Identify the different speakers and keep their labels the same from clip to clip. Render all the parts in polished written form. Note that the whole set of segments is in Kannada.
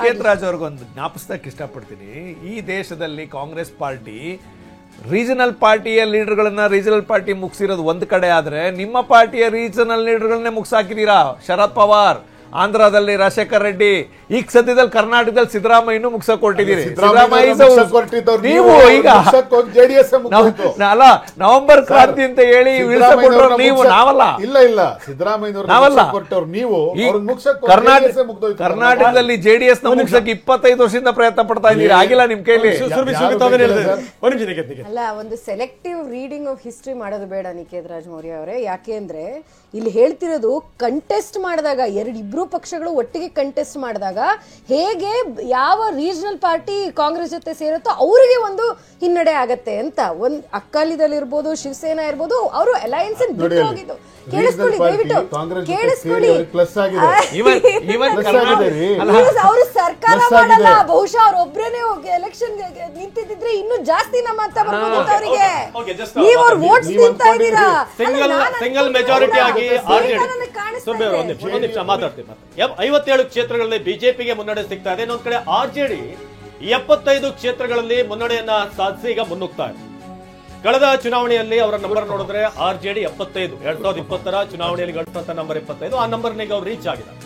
Speaker 1: ಕೇತರಾಜ್ ಅವ್ರಿಗೊಂದು ಜ್ಞಾಪಿಸಕ್ಕೆ ಇಷ್ಟಪಡ್ತೀನಿ. ಈ ದೇಶದಲ್ಲಿ ಕಾಂಗ್ರೆಸ್ ಪಾರ್ಟಿ ರೀಜನಲ್ ಪಾರ್ಟಿಯ ಲೀಡರ್ಗಳನ್ನ ರೀಜನಲ್ ಪಾರ್ಟಿ ಮುಗಿಸಿರೋದು ಒಂದ್ ಕಡೆ ಆದ್ರೆ ನಿಮ್ಮ ಪಾರ್ಟಿಯ ರೀಜನಲ್ ಲೀಡರ್ಗಳನ್ನೇ ಮುಗಿಸಾಕಿದೀರಾ. ಶರದ್ ಪವಾರ್ ಆಂಧ್ರದಲ್ಲಿ, ರಾಜಶೇಖರ್ ರೆಡ್ಡಿ, ಈಗ ಸದ್ಯದಲ್ಲಿ ಕರ್ನಾಟಕದಲ್ಲಿ ಸಿದ್ದರಾಮಯ್ಯನೂ ಮುಗಿಸಕ್ ಹೊರಟಿದ್ದೀರಿ. ನೀವು ಈಗ ಅಲ್ಲ ನವೆಂಬರ್ ಕ್ರಾಂತಿ ಅಂತ ಹೇಳಿ ಇಳಿಸಕೊಟ್ಟರು ನೀವು, ನಾವಲ್ಲ. ಕರ್ನಾಟಕದಲ್ಲಿ ಜೆಡಿಎಸ್ ನ ಮುಗಿಸಕ್ಕೆ 25 ವರ್ಷದಿಂದ ಪ್ರಯತ್ನ ಪಡ್ತಾ ಇದ್ದೀರಿ, ಆಗಿಲ್ಲ ನಿಮ್ ಕೈಲಿ.
Speaker 2: ಅಲ್ಲ, ಒಂದು ಸೆಲೆಕ್ಟಿವ್ ರೀಡಿಂಗ್ ಆಫ್ ಹಿಸ್ಟ್ರಿ ಮಾಡೋದು ಬೇಡ ನಿಕೇತ್ ಮೌರ್ಯ ಅವರೇ. ಯಾಕೆ ಅಂದ್ರೆ ಇಲ್ಲಿ ಹೇಳ್ತಿರೋದು ಕಂಟೆಸ್ಟ್ ಮಾಡಿದಾಗ ಇಬ್ರು ಪಕ್ಷಗಳು ಒಟ್ಟಿಗೆ ಕಂಟೆಸ್ಟ್ ಮಾಡಿದಾಗ ಹೇಗೆ ಯಾವ ರೀಜನಲ್ ಪಾರ್ಟಿ ಕಾಂಗ್ರೆಸ್ ಜೊತೆ ಸೇರುತ್ತೋ ಅವರಿಗೆ ಒಂದು ಹಿನ್ನಡೆ ಆಗತ್ತೆ ಅಂತ. ಒಂದ್ ಅಕಾಲಿದಲ್ ಇರ್ಬೋದು, ಶಿವಸೇನಾ ಇರ್ಬೋದು, ಅವರು ಅಲಯನ್ಸ್ ಬಿಟ್ಟು ಹೋಗಿದ್ದು. ಕೇಳಿಸ್ಕೊಳ್ಳಿ, ದಯವಿಟ್ಟು ಕೇಳಿಸ್ಕೊಳ್ಳಿ. ಅವರು ಸರ್ಕಾರ ಮಾಡಲ್ಲ, ಬಹುಶಃ ಅವ್ರೊಬ್ರೇನೆ ಹೋಗಿ ಎಲೆಕ್ಷನ್ ನಿಂತಿದ್ರೆ ಇನ್ನೂ ಜಾಸ್ತಿ ನಮ್ಮ ಅಂತ ಬರ್ಬೋದು ಅವರಿಗೆ. ನೀವು ಅವ್ರ ವೋಟ್ಸ್ ತಿಂತಾ ಇದ್ದೀರಾ.
Speaker 3: ಸಿಂಗಲ್ ಮೆಜಾರಿಟಿ ಆಗಿ 57 ಕ್ಷೇತ್ರಗಳಲ್ಲಿ ಬಿಜೆಪಿಗೆ ಮುನ್ನಡೆ ಸಿಗ್ತಾ ಇದೆ. ಇನ್ನೊಂದ್ ಕಡೆ ಆರ್ಜೆಡಿ 75 ಕ್ಷೇತ್ರಗಳಲ್ಲಿ ಮುನ್ನಡೆಯನ್ನ ಸಾಧಿಸಿ ಈಗ ಮುನ್ನುಗ್ತಾ ಇದೆ. ಕಳೆದ ಚುನಾವಣೆಯಲ್ಲಿ ಅವರ ನಂಬರ್ ನೋಡಿದ್ರೆ ಆರ್ಜೆಡಿ 75, 2020 ಚುನಾವಣೆಯಲ್ಲಿ ಗಳಿಸಿದಂತ ನಂಬರ್ 25, ಆ ನಂಬರ್ನಿಗೆ ಅವ್ರು ರೀಚ್ ಆಗಿದ್ದಾರೆ.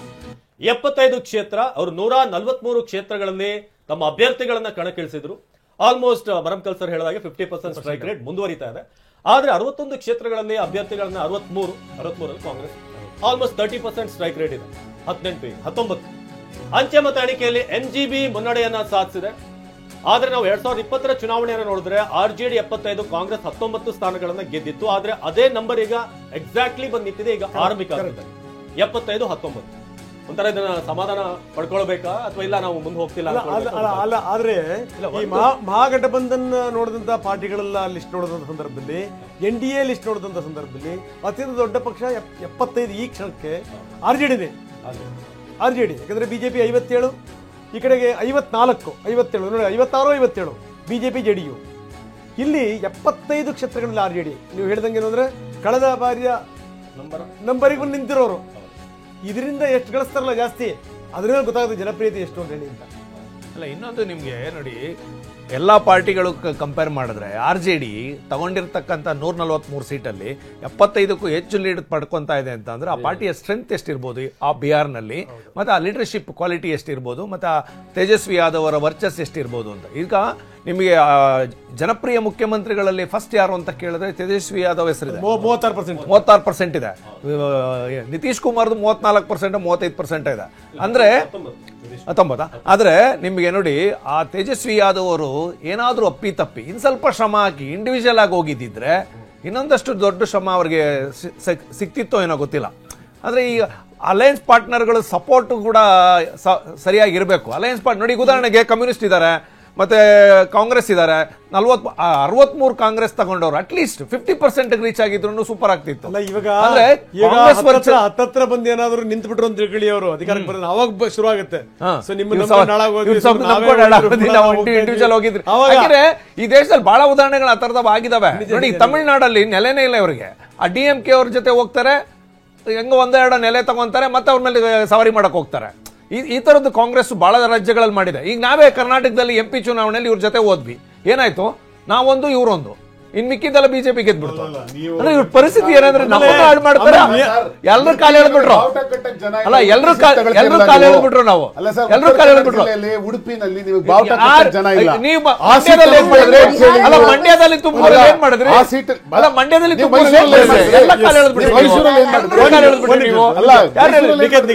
Speaker 3: 75 ಕ್ಷೇತ್ರ, ಅವರು 143 ಕ್ಷೇತ್ರಗಳಲ್ಲಿ ತಮ್ಮ ಅಭ್ಯರ್ಥಿಗಳನ್ನ ಕಣಕ್ಕಿಳಿಸಿದ್ರು. ಆಲ್ಮೋಸ್ಟ್ ಮರಂಕಲ್ ಸರ್ ಹೇಳಿದಾಗೆ 50% ಸ್ಟ್ರೈಕ್ ರೇಟ್ ಮುಂದುವರಿತಾ ಇದೆ. ಆದ್ರೆ 61 ಕ್ಷೇತ್ರಗಳಲ್ಲಿ ಅಭ್ಯರ್ಥಿಗಳನ್ನ 63ರಲ್ಲಿ ಕಾಂಗ್ರೆಸ್ ಆಲ್ಮೋಸ್ಟ್ 30% ಸ್ಟ್ರೈಕ್ ರೇಟ್ ಇದೆ. 19 ಅಂಚೆ ಮತ ಎಣಿಕೆಯಲ್ಲಿ ಎನ್ಜಿಬಿ ಮುನ್ನಡೆಯನ್ನ ಸಾಧಿಸಿದೆ. ಆದ್ರೆ ನಾವು 2020 ಚುನಾವಣೆಯನ್ನು ನೋಡಿದ್ರೆ ಆರ್ಜೆಡಿ 75, ಕಾಂಗ್ರೆಸ್ 19 ಸ್ಥಾನಗಳನ್ನ ಗೆದ್ದಿತ್ತು. ಆದ್ರೆ ಅದೇ ನಂಬರ್ ಈಗ ಎಕ್ಸಾಕ್ಟ್ಲಿ ಬಂದ್ ನಿಂತಿದೆ. ಈಗ ಆರಂಭಿಕ 75-19. ಒಂಥರ ಇದನ್ನ ಸಮಾಧಾನ ಪಡ್ಕೊಳ್ಬೇಕಾ ಅಥವಾ ಇಲ್ಲ ನಾವು ಮುಂದೆ ಹೋಗ್ತಿಲ್ಲ?
Speaker 4: ಅಲ್ಲ, ಆದ್ರೆ ಈ ಮಹಾಗಠಬಂಧನ್ ನೋಡಿದಂತ ಪಾರ್ಟಿಗಳೆಲ್ಲ ಲಿಸ್ಟ್ ನೋಡಿದಂತ ಸಂದರ್ಭದಲ್ಲಿ, NDA ಲಿಸ್ಟ್ ನೋಡಿದಂತ ಸಂದರ್ಭದಲ್ಲಿ ಅತ್ಯಂತ ದೊಡ್ಡ ಪಕ್ಷ 75 ಈ ಕ್ಷಣಕ್ಕೆ ಆರ್ಜೆಡಿನೇ. ಆರ್ಜೆಡಿ ಯಾಕಂದ್ರೆ ಬಿಜೆಪಿ 57, ಈ ಕಡೆಗೆ 54, 57 ನೋಡಿ, 56, 57 ಬಿಜೆಪಿ ಜೆಡಿಯು. ಇಲ್ಲಿ 75 ಕ್ಷೇತ್ರಗಳಲ್ಲಿ ಆರ್ಜೆಡಿ. ನೀವು ಹೇಳ್ದಂಗೆ ಏನಂದ್ರೆ ಕಳೆದ ಬಾರಿಯ ನಂಬರಿಗೂ ನಿಂತಿರೋರು. ಇದರಿಂದ ಎಷ್ಟು ಗಳಿಸ್ತಾರಲ್ಲ ಜಾಸ್ತಿ, ಅದರಿಂದ ಗೊತ್ತಾಗುತ್ತೆ ಜನಪ್ರಿಯತೆ ಎಷ್ಟು ಅಂತ ಹೇಳಿ ಅಂತ.
Speaker 1: ಅಲ್ಲ, ಇನ್ನೊಂದು ನಿಮ್ಗೆ ನೋಡಿ, ಎಲ್ಲಾ ಪಾರ್ಟಿಗಳು ಕಂಪೇರ್ ಮಾಡಿದ್ರೆ ಆರ್ಜೆಡಿ ತಗೊಂಡಿರ್ತಕ್ಕಂಥ 143 ಸೀಟಲ್ಲಿ 75ಕ್ಕೂ ಹೆಚ್ಚು ಲೀಡ್ ಪಡ್ಕೊಂತಾ ಇದೆ ಅಂತ ಅಂದ್ರೆ ಆ ಪಾರ್ಟಿಯ ಸ್ಟ್ರೆಂತ್ ಎಷ್ಟಿರ್ಬೋದು ಆ ಬಿಹಾರ್ನಲ್ಲಿ, ಮತ್ತೆ ಆ ಲೀಡರ್ಶಿಪ್ ಕ್ವಾಲಿಟಿ ಎಷ್ಟಿರ್ಬೋದು, ಮತ್ತೆ ಆ ತೇಜಸ್ವಿ ಯಾದವ್ ಅವರ ವರ್ಚಸ್ ಎಷ್ಟಿರ್ಬೋದು ಅಂತ. ಈಗ ನಿಮಗೆ ಜನಪ್ರಿಯ ಮುಖ್ಯಮಂತ್ರಿಗಳಲ್ಲಿ ಫಸ್ಟ್ ಯಾರು ಅಂತ ಕೇಳಿದ್ರೆ ತೇಜಸ್ವಿ ಯಾದವ್ ಹೆಸರಿದೆ, 36% ಇದೆ. ನಿತೀಶ್ ಕುಮಾರ್ದು 34%, 35% ಇದೆ. ಅಂದ್ರೆ 19. ಆದ್ರೆ ನಿಮ್ಗೆ ನೋಡಿ, ಆ ತೇಜಸ್ವಿ ಯಾದವ್ ಅವರು ಏನಾದ್ರೂ ಅಪ್ಪಿತಪ್ಪಿ ಇನ್ ಸ್ವಲ್ಪ ಶ್ರಮ ಹಾಕಿ ಇಂಡಿವಿಜುವಲ್ ಆಗಿ ಹೋಗಿದ್ದಿದ್ರೆ ಇನ್ನೊಂದಷ್ಟು ದೊಡ್ಡ ಶ್ರಮ ಅವ್ರಿಗೆ ಸಿಕ್ತಿತ್ತೋ ಏನೋ ಗೊತ್ತಿಲ್ಲ. ಆದ್ರೆ ಈ ಅಲಯನ್ಸ್ ಪಾರ್ಟ್ನರ್ಗಳ ಸಪೋರ್ಟ್ ಕೂಡ ಸರಿಯಾಗಿರ್ಬೇಕು. ಅಲಯನ್ಸ್ ಪಾರ್ಟ್ ನೋಡಿ, ಉದಾಹರಣೆಗೆ ಕಮ್ಯುನಿಸ್ಟ್ ಇದ್ದಾರೆ, ಮತ್ತೆ ಕಾಂಗ್ರೆಸ್ ಇದ್ದಾರೆ. 63 ಕಾಂಗ್ರೆಸ್ ತಗೊಂಡವ್ರು ಅಟ್ಲೀಸ್ಟ್ 50% ರೀಚ್ ಆಗಿದ್ರು ಸೂಪರ್ ಆಗ್ತಿತ್ತು.
Speaker 4: ಅಲ್ಲ, ಇವಾಗ ಹತ್ತತ್ರ ಬಂದು ಏನಾದ್ರು ನಿಂತು ಬಿಟ್ರು ಅಂತ ತಿಳ್ಕೊಳ್ಳಿ, ಅವರು ಅಧಿಕಾರಕ್ಕೆ ಬರೋದು ಅವಾಗ ಶುರು ಆಗುತ್ತೆ.
Speaker 1: ಇಂಡಿವಿಜುವಲ್ ಹೋಗಿದ್ರು. ಯಾಕಂದ್ರೆ ಈ ದೇಶದಲ್ಲಿ ಬಹಳ ಉದಾಹರಣೆಗಳು ಆ ತರದವ ಆಗಿದಾವೆ ನೋಡಿ. ತಮಿಳ್ನಾಡಲ್ಲಿ ನೆಲೆನೇ ಇಲ್ಲ ಇವರಿಗೆ. ಆ DMK ಅವ್ರ ಜೊತೆ ಹೋಗ್ತಾರೆ, ಹೆಂಗ ಒಂದೆರಡು ನೆಲೆ ತಗೊಂತಾರೆ, ಮತ್ತೆ ಅವ್ರ ಮೇಲೆ ಸವಾರಿ ಮಾಡಕ್ ಹೋಗ್ತಾರೆ. ಈ ತರದ್ದು ಕಾಂಗ್ರೆಸ್ ಬಹಳ ರಾಜ್ಯಗಳಲ್ಲಿ ಮಾಡಿದೆ. ಈಗ ನಾವೇ ಕರ್ನಾಟಕದಲ್ಲಿ MP ಚುನಾವಣೆಯಲ್ಲಿ ಇವ್ರ ಜೊತೆ ಹೋದ್ವಿ, ಏನಾಯ್ತು? ನಾವೊಂದು ಇವ್ರೊಂದು, ಇನ್ ಮಿಕ್ಕಿದ್ದೆಲ್ಲ ಬಿಜೆಪಿ ಗೆದ್ಬಿಡ್ತು. ಅಂದ್ರೆ ಇವ್ರ ಪರಿಸ್ಥಿತಿ ಏನಂದ್ರೆ ನಮ್ಮನ್ನ ಹಾಳು ಮಾಡ್ತಾರೆ, ಎಲ್ಲರೂ ಕಾಲ ಎಳೆದ್ಬಿಟ್ರು. ಅಲ್ಲ, ಎಲ್ಲರೂ ಕಾಲ ಎಳೆದ್ಬಿಟ್ರು. ನಾವು ಎಲ್ಲರೂ ಕಾಲ ಎಳೆದ್ಬಿಟ್ರು.
Speaker 5: ಉಡುಪಿನಲ್ಲಿ
Speaker 1: ನೀವು ಮಂಡ್ಯದಲ್ಲಿ ಏನ್ ಮಾಡಿದ್ರಿ? ಅಲ್ಲ, ಮಂಡ್ಯದಲ್ಲಿ ತುಮಕೂರಲ್ಲಿ ಏನ್ ಮಾಡಿದ್ರಿ? ಅಲ್ಲ, ಮಂಡ್ಯದಲ್ಲಿ ಎಲ್ಲ ಕಾಲ ಎಳೆದ್ಬಿಟ್ರು.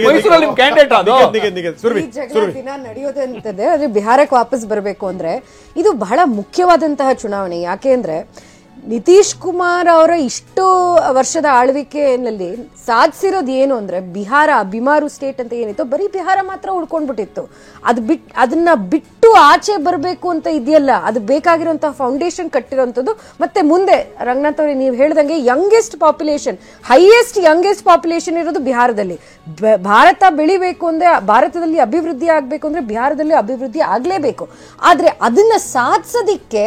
Speaker 1: ಮೈಸೂರಲ್ಲಿ ನಿಮ್ ಕ್ಯಾಂಡಿಡೇಟ್
Speaker 2: ದಿನ ನಡೆಯೋದಂತದೆ. ಆದ್ರೆ ಬಿಹಾರಕ್ಕೆ ವಾಪಸ್ ಬರಬೇಕು ಅಂದ್ರೆ ಇದು ಬಹಳ ಮುಖ್ಯವಾದಂತಹ ಚುನಾವಣೆ. ಯಾಕೆ ಅಂದ್ರೆ ನಿತೀಶ್ ಕುಮಾರ್ ಅವರ ಇಷ್ಟು ವರ್ಷದ ಆಳ್ವಿಕೆಯಲ್ಲಿ ಸಾಧಿಸಿರೋದು ಏನು ಅಂದ್ರೆ, ಬಿಹಾರ ಬಿಮಾರು ಸ್ಟೇಟ್ ಅಂತ ಏನಿತ್ತು, ಬರೀ ಬಿಹಾರ ಮಾತ್ರ ಉಳ್ಕೊಂಡ್ಬಿಟ್ಟಿತ್ತು. ಅದನ್ನ ಬಿಟ್ಟು ಆಚೆ ಬರಬೇಕು ಅಂತ ಇದೆಯಲ್ಲ, ಅದು ಬೇಕಾಗಿರುವಂತಹ ಫೌಂಡೇಶನ್ ಕಟ್ಟಿರೋಂಥದ್ದು. ಮತ್ತೆ ಮುಂದೆ ರಂಗನಾಥ್ ಅವ್ರಿಗೆ ನೀವು ಹೇಳ್ದಂಗೆ ಹೈಯೆಸ್ಟ್ ಯಂಗೆಸ್ಟ್ ಪಾಪ್ಯುಲೇಷನ್ ಇರೋದು ಬಿಹಾರದಲ್ಲಿ. ಭಾರತ ಬೆಳಿಬೇಕು ಅಂದ್ರೆ, ಭಾರತದಲ್ಲಿ ಅಭಿವೃದ್ಧಿ ಆಗ್ಬೇಕು ಅಂದ್ರೆ ಬಿಹಾರದಲ್ಲಿ ಅಭಿವೃದ್ಧಿ ಆಗ್ಲೇಬೇಕು. ಆದ್ರೆ ಅದನ್ನ ಸಾಧಿಸೋದಿಕ್ಕೆ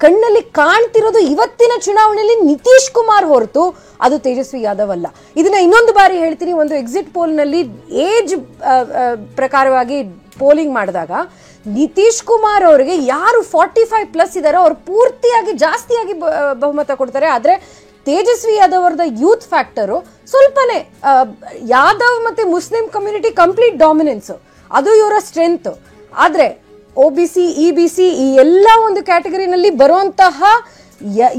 Speaker 2: ಕಣ್ಣಲ್ಲಿ ಕಾಣ್ತಿರೋದು ಇವತ್ತಿನ ಚುನಾವಣೆಯಲ್ಲಿ ನಿತೀಶ್ ಕುಮಾರ್ ಹೊರತು ಅದು ತೇಜಸ್ವಿ ಯಾದವ್ ಅಲ್ಲ. ಇದನ್ನ ಇನ್ನೊಂದು ಬಾರಿ ಹೇಳ್ತೀನಿ, ಒಂದು ಎಕ್ಸಿಟ್ ಪೋಲ್ ನಲ್ಲಿ ಏಜ್ ಪ್ರಕಾರವಾಗಿ ಪೋಲಿಂಗ್ ಮಾಡಿದಾಗ ನಿತೀಶ್ ಕುಮಾರ್ ಅವರಿಗೆ ಯಾರು 45+ ಇದಾರೋ ಅವ್ರು ಪೂರ್ತಿಯಾಗಿ ಜಾಸ್ತಿಯಾಗಿ ಬಹುಮತ ಕೊಡ್ತಾರೆ. ಆದ್ರೆ ತೇಜಸ್ವಿ ಯಾದವ್ ಅವರದ ಯೂತ್ ಫ್ಯಾಕ್ಟರು ಸ್ವಲ್ಪನೇ, ಯಾದವ್ ಮತ್ತೆ ಮುಸ್ಲಿಂ ಕಮ್ಯುನಿಟಿ ಕಂಪ್ಲೀಟ್ ಡಾಮಿನೆನ್ಸ್, ಅದು ಇವರ ಸ್ಟ್ರೆಂತ್. ಆದ್ರೆ OBC EBC ಈ ಎಲ್ಲ ಒಂದು ಕ್ಯಾಟಗರಿನಲ್ಲಿ ಬರುವಂತಹ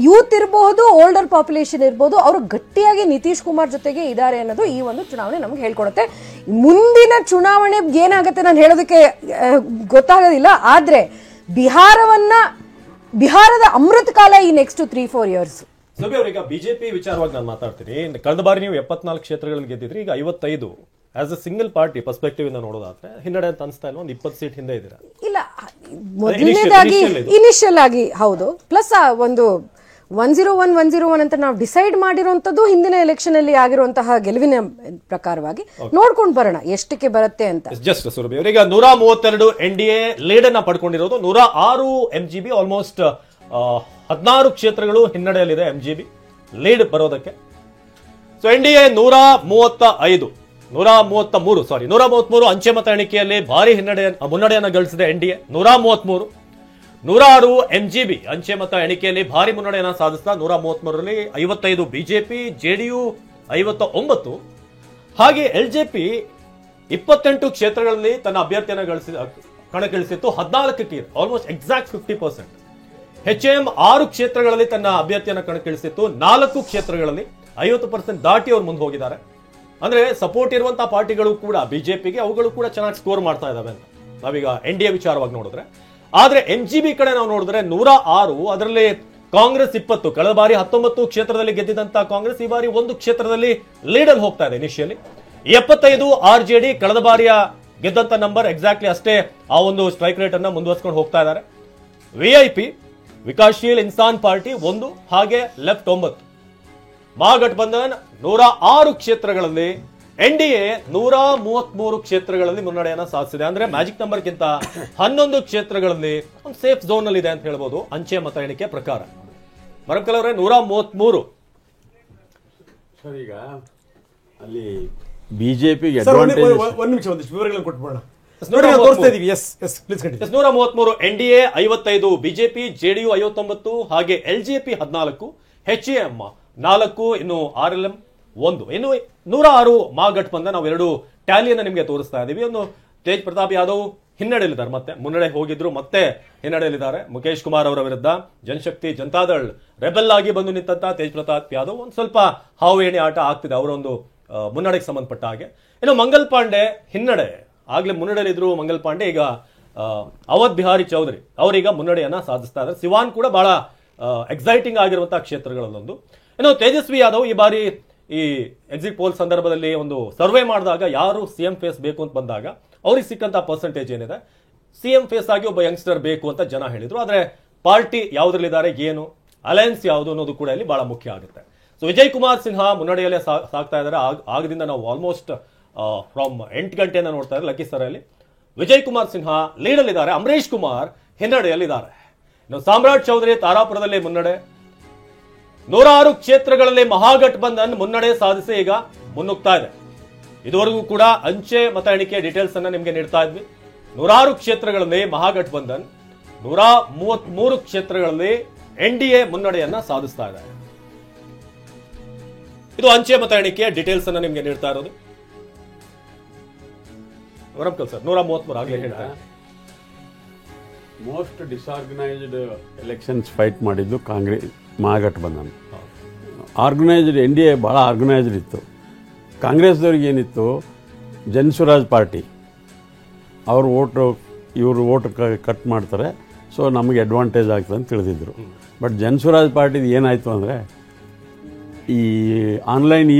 Speaker 2: ಯೂತ್ ಇರಬಹುದು, ಓಲ್ಡರ್ ಪಾಪ್ಯುಲೇಷನ್ ಇರಬಹುದು, ಅವರು ಗಟ್ಟಿಯಾಗಿ ನಿತೀಶ್ ಕುಮಾರ್ ಜೊತೆಗೆ ಇದ್ದಾರೆ ಅನ್ನೋದು ಈ ಒಂದು ಚುನಾವಣೆ ನಮ್ಗೆ ಹೇಳ್ಕೊಡುತ್ತೆ. ಮುಂದಿನ ಚುನಾವಣೆ ಏನಾಗುತ್ತೆ ನಾನು ಹೇಳೋದಕ್ಕೆ ಗೊತ್ತಾಗೋದಿಲ್ಲ. ಆದ್ರೆ ಬಿಹಾರದ ಅಮೃತ ಕಾಲ ಈ ನೆಕ್ಸ್ಟ್ 3-4 ಇಯರ್ಸ್.
Speaker 3: ಸುಬಿ ಅವರೀಗ ಬಿಜೆಪಿ ವಿಚಾರವಾಗಿ ನಾನು ಮಾತಾಡ್ತೀನಿ. ಕಳೆದ ಬಾರಿ ನೀವು 74 ಕ್ಷೇತ್ರಗಳಲ್ಲಿ ಗೆದ್ದಿದ್ರಿ, ಈಗ 55 as a single party perspective ಇಂದ ನೋಡೋದಾದ್ರೆ ಹಿನ್ನಡೆ ಅಂತ ಅನಿಸ್ತಾ ಇಲ್ಲ. ಒಂದು 20 ಸೀಟ್ ಹಿಂದೆ ಇದ್ದೀರಾ.
Speaker 2: ಇಲ್ಲ, ಮೊದಲನೇದಾಗಿ ಇನಿಷಿಯಲ್ ಆಗಿ ಹೌದು, ಪ್ಲಸ್ ಒಂದು 101 ಅಂತ ನಾವು ಡಿಸೈಡ್ ಮಾಡಿರುವಂತದ್ದು ಹಿಂದಿನ ಎಲೆಕ್ಷನ್ ಅಲ್ಲಿ ಆಗಿರುವಂತಹ ಗೆಲುವಿನ ಪ್ರಕಾರವಾಗಿ ನೋಡ್ಕೊಂಡು ಬರೋಣ ಎಷ್ಟಕ್ಕೆ ಬರುತ್ತೆ ಅಂತ.
Speaker 3: ಜಸ್ಟ್ ಸುರಭಿ ಅವರೀಗ 132 NDA ಲೀಡ್ ಅನ್ನ ಪಡ್ಕೊಂಡಿರೋದು, 106 MGB, ಆಲ್ಮೋಸ್ಟ್ 16 ಕ್ಷೇತ್ರಗಳು ಹಿನ್ನಡೆಯಲ್ಲಿದೆ MGB ಲೀಡ್ ಬರೋದಕ್ಕೆ. ಸೊ NDA 133 ಅಂಚೆ ಮತ ಎಣಿಕೆಯಲ್ಲಿ ಭಾರಿ ಮುನ್ನಡೆಯನ್ನು ಗಳಿಸಿದೆ NDA 133. 106 MGB ಅಂಚೆ ಮತ ಎಣಿಕೆಯಲ್ಲಿ ಭಾರಿ ಮುನ್ನಡೆಯನ್ನು ಸಾಧಿಸಿದ. 133ರಲ್ಲಿ 55 ಬಿಜೆಪಿ, JDU 59, ಹಾಗೆ LJP 28 ಕ್ಷೇತ್ರಗಳಲ್ಲಿ ತನ್ನ ಅಭ್ಯರ್ಥಿಯನ್ನು ಕಣಕ್ಕಿಳಿಸಿತ್ತು. 14ಕ್ಕೆ ಆಲ್ಮೋಸ್ಟ್ ಎಕ್ಸಾಕ್ಟ್ 50%. HM 6 ಕ್ಷೇತ್ರಗಳಲ್ಲಿ ತನ್ನ ಅಭ್ಯರ್ಥಿಯನ್ನು ಕಣಕ್ಕಿಳಿಸಿತ್ತು. 4 ಕ್ಷೇತ್ರಗಳಲ್ಲಿ 50% ದಾಟಿ ಅವ್ರು ಮುಂದೆ ಹೋಗಿದ್ದಾರೆ. ಅಂದ್ರೆ ಸಪೋರ್ಟ್ ಇರುವಂತಹ ಪಾರ್ಟಿಗಳು ಕೂಡ ಬಿಜೆಪಿಗೆ ಅವುಗಳು ಕೂಡ ಚೆನ್ನಾಗಿ ಸ್ಕೋರ್ ಮಾಡ್ತಾ ಇದಾವೆ ಅಂತ ನಾವೀಗ NDA ವಿಚಾರವಾಗಿ ನೋಡಿದ್ರೆ. ಆದ್ರೆ MGB ಕಡೆ ನಾವು ನೋಡಿದ್ರೆ 106, ಅದರಲ್ಲಿ ಕಾಂಗ್ರೆಸ್ 20, ಕಳೆದ ಬಾರಿ 19 ಕ್ಷೇತ್ರದಲ್ಲಿ ಗೆದ್ದಿದ್ದಂತ ಕಾಂಗ್ರೆಸ್ ಈ ಬಾರಿ 1 ಕ್ಷೇತ್ರದಲ್ಲಿ ಲೀಡಲ್ಲಿ ಹೋಗ್ತಾ ಇದೆ. ಇನಿಷಿಯಲಿ 75 RJD ಕಳೆದ ಬಾರಿಯ ಗೆದ್ದಂತ ನಂಬರ್ ಎಕ್ಸಾಕ್ಟ್ಲಿ ಅಷ್ಟೇ, ಆ ಒಂದು ಸ್ಟ್ರೈಕ್ ರೇಟ್ ಅನ್ನ ಮುಂದುವರ್ಸ್ಕೊಂಡು ಹೋಗ್ತಾ ಇದ್ದಾರೆ. VIP ವಿಕಾಸಶೀಲ್ ಇನ್ಸಾನ್ ಪಾರ್ಟಿ 1, ಹಾಗೆ ಲೆಫ್ಟ್ 9. ಮಹಾಗಠಬಂಧನ್ 106 ಕ್ಷೇತ್ರಗಳಲ್ಲಿ, NDA 133 ಕ್ಷೇತ್ರಗಳಲ್ಲಿ ಮುನ್ನಡೆಯನ್ನ ಸಾಧಿಸಿದೆ. ಅಂದ್ರೆ ಮ್ಯಾಜಿಕ್ ನಂಬರ್ಗಿಂತ 11 ಕ್ಷೇತ್ರಗಳಲ್ಲಿ ಒಂದು ಸೇಫ್ ಝೋನ್ ಅಲ್ಲಿ ಇದೆ ಅಂತ ಹೇಳ್ಬೋದು ಅಂಚೆ ಮತ ಎಣಿಕೆ ಪ್ರಕಾರ. ಮರಕಲ್ ಅವರೇ 133.
Speaker 5: ಸರ್, ಈಗ ಅಲ್ಲಿ ಬಿಜೆಪಿಗೆ
Speaker 4: ಒಂದ್ ನಿಮಿಷ ಒಂದಿಷ್ಟು ವಿವರಗಳನ್ನು ಕೊಟ್ಬಿಡೋಣ.
Speaker 3: 133 NDA 55, ಬಿಜೆಪಿ JDU 59, ಹಾಗೆ LJP 14, HM 4, ಇನ್ನು RLM 1, ಇನ್ನು 106 ಮಹಾಗಠಬಂಧನ್. ನಾವು 2 ಟ್ಯಾಲಿಯನ್ನ ನಿಮಗೆ ತೋರಿಸ್ತಾ ಇದೀವಿ. ಒಂದು ತೇಜ್ ಪ್ರತಾಪ್ ಯಾದವ್ ಹಿನ್ನಡೆಯಲ್ಲಿದ್ದಾರೆ, ಮತ್ತೆ ಮುನ್ನಡೆ ಹೋಗಿದ್ರು ಮತ್ತೆ ಹಿನ್ನಡೆಯಲ್ಲಿದ್ದಾರೆ. ಮುಖೇಶ್ ಕುಮಾರ್ ಅವರ ವಿರುದ್ಧ ಜನಶಕ್ತಿ ಜನತಾದಳ್ ರೆಬೆಲ್ ಆಗಿ ಬಂದು ನಿಂತ ತೇಜ್ ಪ್ರತಾಪ್ ಯಾದವ್ ಒಂದು ಸ್ವಲ್ಪ ಹಾವು ಏಣಿ ಆಟ ಆಗ್ತಿದೆ ಅವರ ಒಂದು ಮುನ್ನಡೆಗೆ ಸಂಬಂಧಪಟ್ಟ ಹಾಗೆ. ಇನ್ನು ಮಂಗಲ್ ಪಾಂಡೆ ಹಿನ್ನಡೆ, ಆಗ್ಲೇ ಮುನ್ನಡೆಯಲ್ಲಿದ್ರು ಮಂಗಲ್ ಪಾಂಡೆ, ಈಗ ಅವಧ್ ಬಿಹಾರಿ ಚೌಧರಿ ಅವರೀಗ ಮುನ್ನಡೆಯನ್ನ ಸಾಧಿಸ್ತಾ ಇದ್ದಾರೆ. ಸಿವಾನ್ ಕೂಡ ಬಹಳ ಎಕ್ಸೈಟಿಂಗ್ ಆಗಿರುವಂತಹ ಕ್ಷೇತ್ರಗಳಲ್ಲೊಂದು. ಇನ್ನು ತೇಜಸ್ವಿ ಯಾದವ್ ಈ ಬಾರಿ ಈ ಎಕ್ಸಿಟ್ ಪೋಲ್ ಸಂದರ್ಭದಲ್ಲಿ ಒಂದು ಸರ್ವೆ ಮಾಡಿದಾಗ ಯಾರು CM ಫೇಸ್ ಬೇಕು ಅಂತ ಬಂದಾಗ ಅವ್ರಿಗೆ ಸಿಕ್ಕಂತ ಪರ್ಸೆಂಟೇಜ್ ಏನಿದೆ, CM ಫೇಸ್ ಆಗಿ ಒಬ್ಬ ಯಂಗ್ಸ್ಟರ್ ಬೇಕು ಅಂತ ಜನ ಹೇಳಿದ್ರು. ಆದ್ರೆ ಪಾರ್ಟಿ ಯಾವ್ದ್ರಲ್ಲಿದ್ದಾರೆ, ಏನು ಅಲಯನ್ಸ್ ಯಾವುದು ಅನ್ನೋದು ಕೂಡ ಇಲ್ಲಿ ಬಹಳ ಮುಖ್ಯ ಆಗುತ್ತೆ. ಸೊ ವಿಜಯ್ ಕುಮಾರ್ ಸಿನ್ಹಾ ಮುನ್ನಡೆಯಲ್ಲೇ ಸಾಗ್ತಾ ಇದ್ದಾರೆ. ಆಗದಿಂದ ನಾವು ಆಲ್ಮೋಸ್ಟ್ ಫ್ರಮ್ 8 ಗಂಟೆಯಿಂದ ನೋಡ್ತಾ ಇದ್ದಾರೆ. ಲಕ್ಕಿಸರಲ್ಲಿ ವಿಜಯ್ ಕುಮಾರ್ ಸಿನ್ಹಾ ಲೀಡಲ್ಲಿದ್ದಾರೆ, ಅಂಬರೀಶ್ ಕುಮಾರ್ ಹಿನ್ನಡೆಯಲ್ಲಿದ್ದಾರೆ. ಇನ್ನು ಸಾಮ್ರಾಟ್ ಚೌಧರಿ ತಾರಾಪುರದಲ್ಲಿ ಮುನ್ನಡೆ. 106 ಕ್ಷೇತ್ರಗಳಲ್ಲಿ ಮಹಾಗಠಬಂಧನ್ ಮುನ್ನಡೆ ಸಾಧಿಸಿ ಈಗ ಮುನ್ನುಗ್ತಾ ಇದೆ. ಇದುವರೆಗೂ ಕೂಡ ಅಂಚೆ ಮತ ಎಣಿಕೆ ಡೀಟೇಲ್ಸ್ ಅನ್ನ ನಿಮಗೆ ನೀಡ್ತಾ ಇದ್ವಿ. 106 ಕ್ಷೇತ್ರಗಳಲ್ಲಿ ಮಹಾಗಠಬಂಧನ್, 133 ಕ್ಷೇತ್ರಗಳಲ್ಲಿ NDA ಮುನ್ನಡೆಯನ್ನ ಸಾಧಿಸ್ತಾ ಇದೆ. ಇದು ಅಂಚೆ ಮತ ಎಣಿಕೆ ಡೀಟೇಲ್ಸ್ ಅನ್ನ ನಿಮಗೆ ನೀಡ್ತಾ ಇರೋದು. ವರಂಕಲ್ ಸರ್ 133 ಆಗಲೇ ಹೇಳ್ತಾ
Speaker 5: ಮೋಸ್ಟ್ ಡಿಸ್ಆರ್ಗನೈಸ್ಡ್ ಎಲೆಕ್ಷನ್ಸ್ ಫೈಟ್ ಮಾಡಿದ್ದು ಕಾಂಗ್ರೆಸ್ ಮಹಾಗಠಬಂಧನ್. ಆರ್ಗನೈಸ್ಡ್ NDA ಭಾಳ ಆರ್ಗನೈಸ್ಡ್ ಇತ್ತು. ಕಾಂಗ್ರೆಸ್ದವ್ರಿಗೆ ಏನಿತ್ತು, ಜನಸುರಾಜ್ ಪಾರ್ಟಿ ಅವ್ರ ಇವರು ಓಟ್ ಕಟ್ ಮಾಡ್ತಾರೆ, ಸೊ ನಮಗೆ ಅಡ್ವಾಂಟೇಜ್ ಆಗ್ತದೆ ಅಂತ ತಿಳಿದಿದ್ರು. ಬಟ್ ಜನಸುರಾಜ್ ಪಾರ್ಟಿದು ಏನಾಯಿತು ಅಂದರೆ ಈ ಆನ್ಲೈನ್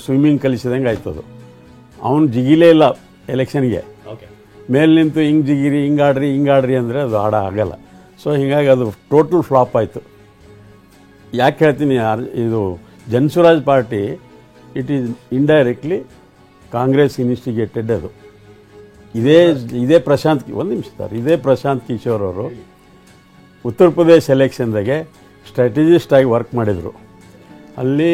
Speaker 5: ಸ್ವಿಮ್ಮಿಂಗ್ ಕಲಿಸಿದಂಗೆ ಆಯ್ತದು. ಅವನು ಜಿಗಿಲೇ ಇಲ್ಲ ಎಲೆಕ್ಷನ್ಗೆ. ಮೇಲೆ ನಿಂತು ಹಿಂಗೆ ಜಿಗಿರಿ, ಹಿಂಗಾಡ್ರಿ ಅಂದರೆ ಅದು ಆಗಲ್ಲ. ಸೊ ಹೀಗಾಗಿ ಅದು ಟೋಟಲ್ ಫ್ಲಾಪ್ ಆಯಿತು. ಯಾಕೆ ಹೇಳ್ತೀನಿ, ಇದು Jan Suraaj party it is indirectly Congress instigated. ಅದು ಇದೇ ಪ್ರಶಾಂತ್, ಒಂದು ನಿಮಿಷ ಸರ್, ಇದೇ ಪ್ರಶಾಂತ್ ಕಿಶೋರ್ ಅವರು ಉತ್ತರ ಪ್ರದೇಶ್ ಎಲೆಕ್ಷನ್ದಾಗೆ ಸ್ಟ್ರಾಟಜಿಸ್ಟ್ ಆಗಿ ವರ್ಕ್ ಮಾಡಿದರು. ಅಲ್ಲಿ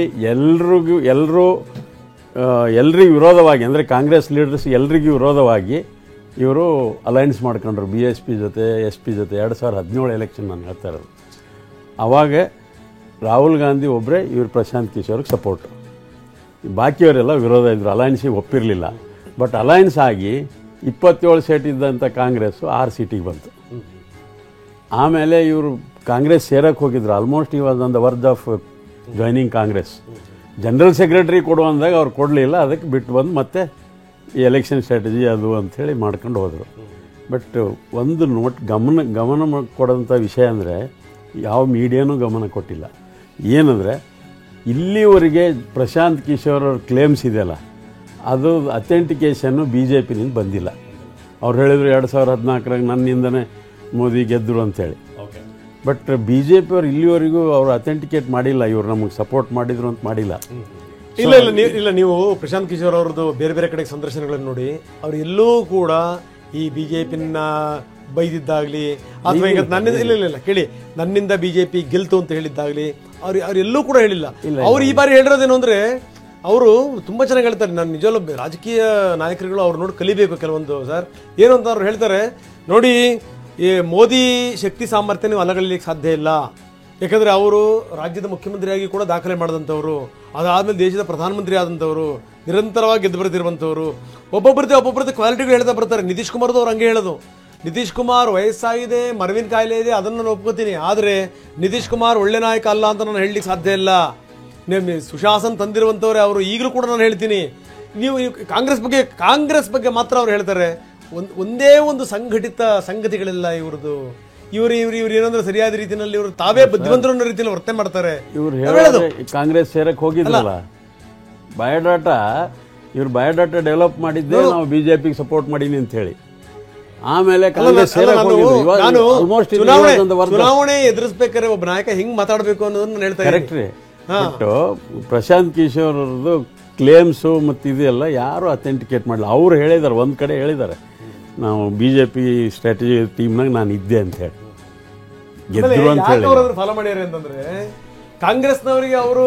Speaker 5: ಎಲ್ರಿಗೂ ವಿರೋಧವಾಗಿ, ಅಂದರೆ ಕಾಂಗ್ರೆಸ್ ಲೀಡರ್ಸ್ ಎಲ್ರಿಗೂ ವಿರೋಧವಾಗಿ ಇವರು ಅಲೈನ್ಸ್ ಮಾಡ್ಕೊಂಡ್ರು BSP ಜೊತೆ SP ಜೊತೆ 2017 ಎಲೆಕ್ಷನ್ ನಾನು ಹೇಳ್ತಾ ಇರೋದು. ಆವಾಗ ರಾಹುಲ್ ಗಾಂಧಿ ಒಬ್ಬರೇ ಇವರು ಪ್ರಶಾಂತ್ ಕಿಶೋರ್ಗೆ ಸಪೋರ್ಟು, ಬಾಕಿಯವರೆಲ್ಲ ವಿರೋಧ ಇದ್ದರು, ಅಲೈನ್ಸಿಗೆ ಒಪ್ಪಿರಲಿಲ್ಲ. ಬಟ್ ಅಲೈನ್ಸ್ ಆಗಿ 27 ಸೀಟ್ ಇದ್ದಂಥ ಕಾಂಗ್ರೆಸ್ಸು 6 ಸೀಟಿಗೆ ಬಂತು. ಆಮೇಲೆ ಇವರು ಕಾಂಗ್ರೆಸ್ ಸೇರಕ್ಕೆ ಹೋಗಿದ್ರು. ಆಲ್ಮೋಸ್ಟ್ ಈ was on the verge of joining Congress. General secretary ಕೊಡು ಅಂದಾಗ ಅವ್ರು ಕೊಡಲಿಲ್ಲ, ಅದಕ್ಕೆ ಬಿಟ್ಟು ಬಂದು ಮತ್ತೆ ಈ ಎಲೆಕ್ಷನ್ ಸ್ಟ್ರಾಟಜಿ ಅದು ಅಂಥೇಳಿ ಮಾಡ್ಕೊಂಡು ಹೋದರು. ಬಟ್ ಒಂದು ಗಮನ ಕೊಡೋಂಥ ವಿಷಯ ಅಂದರೆ ಯಾವ ಮೀಡಿಯಾನೂ ಗಮನ ಕೊಟ್ಟಿಲ್ಲ. ಏನಂದರೆ ಇಲ್ಲಿವರೆಗೆ ಪ್ರಶಾಂತ್ ಕಿಶೋರ್ ಅವ್ರ ಕ್ಲೇಮ್ಸ್ ಇದೆಯಲ್ಲ, ಅದು ಅಥೆಂಟಿಕೇಷನ್ನು BJPನಿಂದ ಬಂದಿಲ್ಲ. ಅವ್ರು ಹೇಳಿದ್ರು 2014 ನನ್ನಿಂದನೇ ಮೋದಿ ಗೆದ್ದರು ಅಂಥೇಳಿ. ಬಟ್ BJP ಅವ್ರು ಇಲ್ಲಿವರೆಗೂ ಅವರು ಅಥೆಂಟಿಕೇಟ್ ಮಾಡಿಲ್ಲ, ಇವ್ರು ನಮಗೆ ಸಪೋರ್ಟ್ ಮಾಡಿದ್ರು ಅಂತ ಮಾಡಿಲ್ಲ.
Speaker 4: ಇಲ್ಲ ನೀವು ಪ್ರಶಾಂತ್ ಕಿಶೋರ್ ಅವ್ರದ್ದು ಬೇರೆ ಬೇರೆ ಕಡೆ ಸಂದರ್ಶನಗಳನ್ನು ನೋಡಿ, ಅವ್ರು ಎಲ್ಲೂ ಕೂಡ ಈ BJPನ ಬೈದಿದ್ದಾಗಲಿ ಅಥವಾ ಈಗ ನನ್ನಿಂದ ಇಲ್ಲ ಕೇಳಿ ನನ್ನಿಂದ BJP ಗೆಲ್ತು ಅಂತ ಹೇಳಿದ್ದಾಗಲಿ ಅವ್ರೆಲ್ಲೂ ಕೂಡ ಹೇಳಿಲ್ಲ. ಅವ್ರು ಈ ಬಾರಿ ಹೇಳಿರೋದೇನು ಅಂದರೆ, ಅವರು ತುಂಬ ಚೆನ್ನಾಗಿ ಹೇಳ್ತಾರೆ. ನಾನು ನಿಜವಲ್ಲೂ ರಾಜಕೀಯ ನಾಯಕರುಗಳು ಅವ್ರು ನೋಡಿ ಕಲಿಬೇಕು ಕೆಲವೊಂದು ಸರ್. ಏನು ಅಂತ ಅವ್ರು ಹೇಳ್ತಾರೆ ನೋಡಿ, ಈ ಮೋದಿ ಶಕ್ತಿ ಸಾಮರ್ಥ್ಯ ನೀವು ಅಲಗಲಿಕ್ಕೆ ಸಾಧ್ಯ ಇಲ್ಲ. ಯಾಕಂದರೆ ಅವರು ರಾಜ್ಯದ ಮುಖ್ಯಮಂತ್ರಿಯಾಗಿ ಕೂಡ ದಾಖಲೆ ಮಾಡಿದಂಥವ್ರು, ಅದಾದಮೇಲೆ ದೇಶದ ಪ್ರಧಾನಮಂತ್ರಿ ಆದಂಥವ್ರು, ನಿರಂತರವಾಗಿ ಗೆದ್ದು ಬರ್ತಿರುವಂಥವ್ರು, ಒಬ್ಬೊಬ್ಬರದ್ದು ಕ್ವಾಲಿಟಿಗಳು ಹೇಳ್ತಾ ಬರ್ತಾರೆ. ನಿತೀಶ್ ಕುಮಾರ್ದು ಅವ್ರು ಹಂಗೆ ಹೇಳೋದು. ನಿತೀಶ್ ಕುಮಾರ್ ವಯಸ್ಸಾಗಿದೆ, ಮರವಿನ ಕಾಯಿಲೆ ಇದೆ, ಅದನ್ನು ನಾನು ಒಪ್ಕೋತೀನಿ. ಆದರೆ ನಿತೀಶ್ ಕುಮಾರ್ ಒಳ್ಳೆ ನಾಯಕ ಅಲ್ಲ ಅಂತ ನಾನು ಹೇಳಲಿಕ್ಕೆ ಸಾಧ್ಯ ಇಲ್ಲ. ಸುಶಾಸನ್ ತಂದಿರುವಂಥವ್ರೆ ಅವರು, ಈಗಲೂ ಕೂಡ ನಾನು ಹೇಳ್ತೀನಿ. ನೀವು ಕಾಂಗ್ರೆಸ್ ಬಗ್ಗೆ ಮಾತ್ರ ಅವ್ರು ಹೇಳ್ತಾರೆ. ಒಂದೇ ಒಂದು ಸಂಘಟಿತ ಸಂಗತಿಗಳಿಲ್ಲ ಇವ್ರದ್ದು. ಇವರು ಏನಂದ್ರೆ ಸರಿಯಾದ ರೀತಿಯಲ್ಲಿ ಇವರು ತಾವೇ ಬುದ್ಧಿವಂತರು ಅನ್ನೋ ರೀತಿಯಲ್ಲಿ ವರ್ತನೆ ಮಾಡ್ತಾರೆ.
Speaker 5: ಇವರು ಕಾಂಗ್ರೆಸ್ ಸೇರಕ್ಕೆ ಹೋಗಿದ್ರಲ್ಲ, ಬಯೋಡಾಟಾ ಡೆವಲಪ್ ಮಾಡಿದ್ದೆ ನಾವು BJPಗೆ ಸಪೋರ್ಟ್ ಮಾಡೀನಿ ಅಂತ ಹೇಳಿ. ಆಮೇಲೆ
Speaker 4: ಚುನಾವಣೆ ಎದುರಿಸ್ಬೇಕಾದ್ರೆ ಒಬ್ಬ ನಾಯಕ ಹಿಂಗ್ ಮಾತಾಡ್ಬೇಕು ಅನ್ನೋದನ್ನ ನಾನು ಹೇಳ್ತಾ
Speaker 5: ಕರೆಕ್ಟ್ರಿ. ಬಟ್ ಪ್ರಶಾಂತ್ ಕಿಶೋರ್ ಅವ್ರದ್ದು ಕ್ಲೇಮ್ಸು ಮತ್ತು ಇದೆಲ್ಲ ಯಾರು ಅಥೆಂಟಿಕೇಟ್ ಮಾಡಲ್ಲ. ಅವ್ರು ಹೇಳಿದ್ದಾರೆ, ಒಂದು ಕಡೆ ಹೇಳಿದ್ದಾರೆ, ನಾವು BJP ಸ್ಟ್ರಾಟಜಿ ಟೀಮ್ನಾಗ ನಾನು ಇದ್ದೆ ಅಂತ ಹೇಳಿ ಗೆದ್ರು ಅಂತ ಹೇಳಿ.
Speaker 4: ಫಾಲೋ ಮಾಡ್ಯಾರ ಅಂತಂದ್ರೆ ಕಾಂಗ್ರೆಸ್ನವರಿಗೆ ಅವರು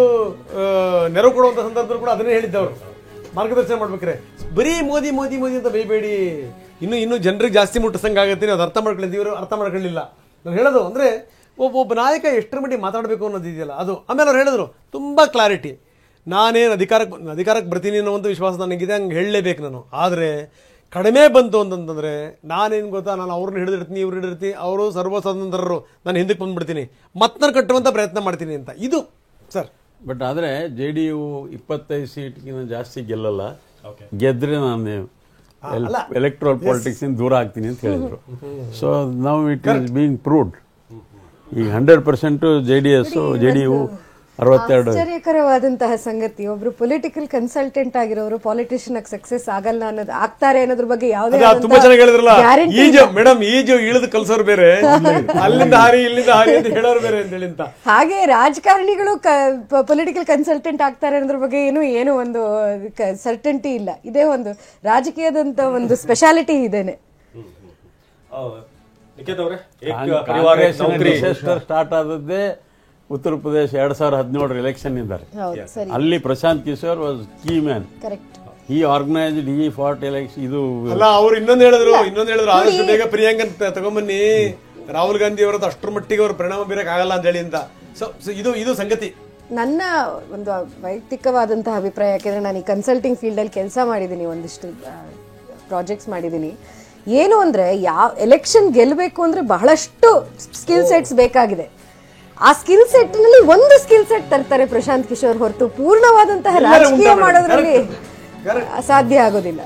Speaker 4: ನೆರವು ಕೊಡುವಂತ ಸಂದರ್ಭದಲ್ಲಿ ಕೂಡ ಅದನ್ನೇ ಹೇಳಿದ್ದವರು, ಮಾರ್ಗದರ್ಶನ ಮಾಡ್ಬೇಕ್ರೆ. ಬರೀ ಮೋದಿ ಮೋದಿ ಮೋದಿ ಅಂತ ಬೈಬೇಡಿ, ಇನ್ನು ಜನರಿಗೆ ಜಾಸ್ತಿ ಮುಟ್ಟಿಸಂಗೆ ಆಗತ್ತೆ. ಅದು ಅರ್ಥ ಮಾಡ್ಕೊಳ್ಳಿ, ಇವರು ಅರ್ಥ ಮಾಡ್ಕೊಳ್ಳಿಲ್ಲ. ನಾನು ಹೇಳೋದು ಅಂದ್ರೆ ಒಬ್ಬ ನಾಯಕ ಎಷ್ಟರ ಮಟ್ಟಿಗೆ ಮಾತಾಡಬೇಕು ಅನ್ನೋದು ಇದೆಯಲ್ಲ ಅದು. ಆಮೇಲೆ ಅವ್ರು ಹೇಳಿದ್ರು ತುಂಬಾ ಕ್ಲಾರಿಟಿ, ನಾನೇನು ಅಧಿಕಾರಕ್ಕೆ ಬರ್ತೀನಿ ಅನ್ನೋ ಒಂದು ವಿಶ್ವಾಸ ನನಗಿದೆ, ಹಂಗೆ ಹೇಳಲೇಬೇಕು ನಾನು. ಆದರೆ ಕಡಿಮೆ ಬಂತು ಅಂತಂತಂದ್ರೆ ನಾನೇನು ಗೊತ್ತಾ, ನಾನು ಅವ್ರನ್ನ ಹಿಡಿದಿರ್ತೀನಿ, ಇವ್ರು ಹಿಡಿದಿರ್ತೀನಿ, ಅವರು ಸರ್ವಸ್ವತಂತ್ರರು, ನಾನು ಹಿಂದಕ್ಕೆ ಬಂದ್ಬಿಡ್ತೀನಿ, ಮತ್ತೆ ನಾನು ಕಟ್ಟುವಂಥ ಪ್ರಯತ್ನ ಮಾಡ್ತೀನಿ ಅಂತ ಇದು ಸರ್.
Speaker 5: ಬಟ್ ಆದರೆ JDU 25 ಸೀಟ್ಗಿಂತ ಜಾಸ್ತಿ ಗೆಲ್ಲಲ್ಲ, ಗೆದ್ರೆ ನಾನು ಎಲೆಕ್ಟ್ರಲ್ ಪಾಲಿಟಿಕ್ಸ್ ಇಂದ ದೂರ ಆಗ್ತೀನಿ ಅಂತ ಹೇಳಿದ್ರು. So now it is being proved. ಈಗ 100% JDU 62.
Speaker 2: ಆಶ್ಚರ್ಯಕರವಾದಂತಹ ಸಂಗತಿ, ಒಬ್ರು ಪೊಲಿಟಿಕಲ್ ಕನ್ಸಲ್ಟೆಂಟ್ ಆಗಿರೋರು ಪಾಲಿಟಿಷಿಯನ್ ಸಕ್ಸೆಸ್ ಆಗಲ್ಲ ಅನ್ನೋದು, ಆಗ್ತಾರೆ ಅನ್ನೋದ್ರ ಬಗ್ಗೆ ಯಾವುದೇ
Speaker 4: ತುಂಬಾ ಚೆನ್ನಾಗಿ ಹೇಳಿದ್ರಲ್ಲ. ಮೇಡಮ್ ಈಜು ಇಳಿದು ಕಲ್ಸೋರು ಬೇರೆ, ಅಲ್ಲಿಂದ ಹಾರಿ ಇಲ್ಲಿಂದ ಹಾರಿ ಅಂತ ಹೇಳೋರು ಬೇರೆ ಅಂತ ಹೇಳಿ.
Speaker 2: ಹಾಗೆ ರಾಜಕಾರಣಿಗಳು ಪೊಲಿಟಿಕಲ್ ಕನ್ಸಲ್ಟೆಂಟ್ ಆಗ್ತಾರೆ ಅನ್ನೋದ್ರ ಬಗ್ಗೆ ಏನು ಒಂದು ಸರ್ಟನ್ಟಿ ಇಲ್ಲ. ಇದೇ ಒಂದು ರಾಜಕೀಯದಂತ ಒಂದು ಸ್ಪೆಷಾಲಿಟಿ ಇದೇನೆ.
Speaker 5: ಸ್ಟಾರ್ಟ್ ಆದದ್ದೇ ಉತ್ತರ ಪ್ರದೇಶ 2017 ಎಲೆಕ್ಷನ್ ಇದ್ದಾರೆ. ಅಲ್ಲಿ Prashant Kishor was key man. ಈ ಆರ್ಗನೈಸ್ಡ್, ಈ ಫಾರ್ಟ್ ಎಲೆಕ್ಷನ್. ಇದು
Speaker 4: ಅಲ್ಲ, ಅವ್ರು ಇನ್ನೊಂದು ಹೇಳಿದ್ರು ಆದಷ್ಟು ಬೇಗ ಪ್ರಿಯಾಂಕನ್ ತಗೊಂಬನ್ನಿ, ರಾಹುಲ್ ಗಾಂಧಿ ಅವರದ್ದು ಅಷ್ಟರ ಮಟ್ಟಿಗೆ ಅವ್ರ ಪರಿಣಾಮ ಬೀರಕ್ ಆಗಲ್ಲ ಅಂತ ಹೇಳಿ ಅಂತ. ಇದು ಸಂಗತಿ.
Speaker 2: ನನ್ನ ಒಂದು ವೈಯಕ್ತಿಕವಾದಂತಹ ಅಭಿಪ್ರಾಯ, ಯಾಕೆಂದ್ರೆ ನಾನು ಈ ಕನ್ಸಲ್ಟಿಂಗ್ ಫೀಲ್ಡ್ ಅಲ್ಲಿ ಕೆಲಸ ಮಾಡಿದ್ದೀನಿ, ಒಂದಿಷ್ಟು ಪ್ರಾಜೆಕ್ಟ್ಸ್ ಮಾಡಿದ್ದೀನಿ. ಏನು ಅಂದ್ರೆ ಎಲೆಕ್ಷನ್ ಗೆಲ್ಲಬೇಕು ಅಂದ್ರೆ ಬಹಳಷ್ಟು ಸ್ಕಿಲ್ ಸೆಟ್ಸ್ ಬೇಕಾಗಿದೆ. ಆ ಸ್ಕಿಲ್ ಸೆಟ್ ನಲ್ಲಿ ಒಂದು ಸ್ಕಿಲ್ ಸೆಟ್ ತರ್ತಾರೆ ಪ್ರಶಾಂತ್ ಕಿಶೋರ್, ಹೊರತು ಪೂರ್ಣವಾದಂತಹ ರಾಜಕೀಯ ಮಾಡೋದ್ರಲ್ಲಿ ಸಾಧ್ಯ ಆಗೋದಿಲ್ಲ.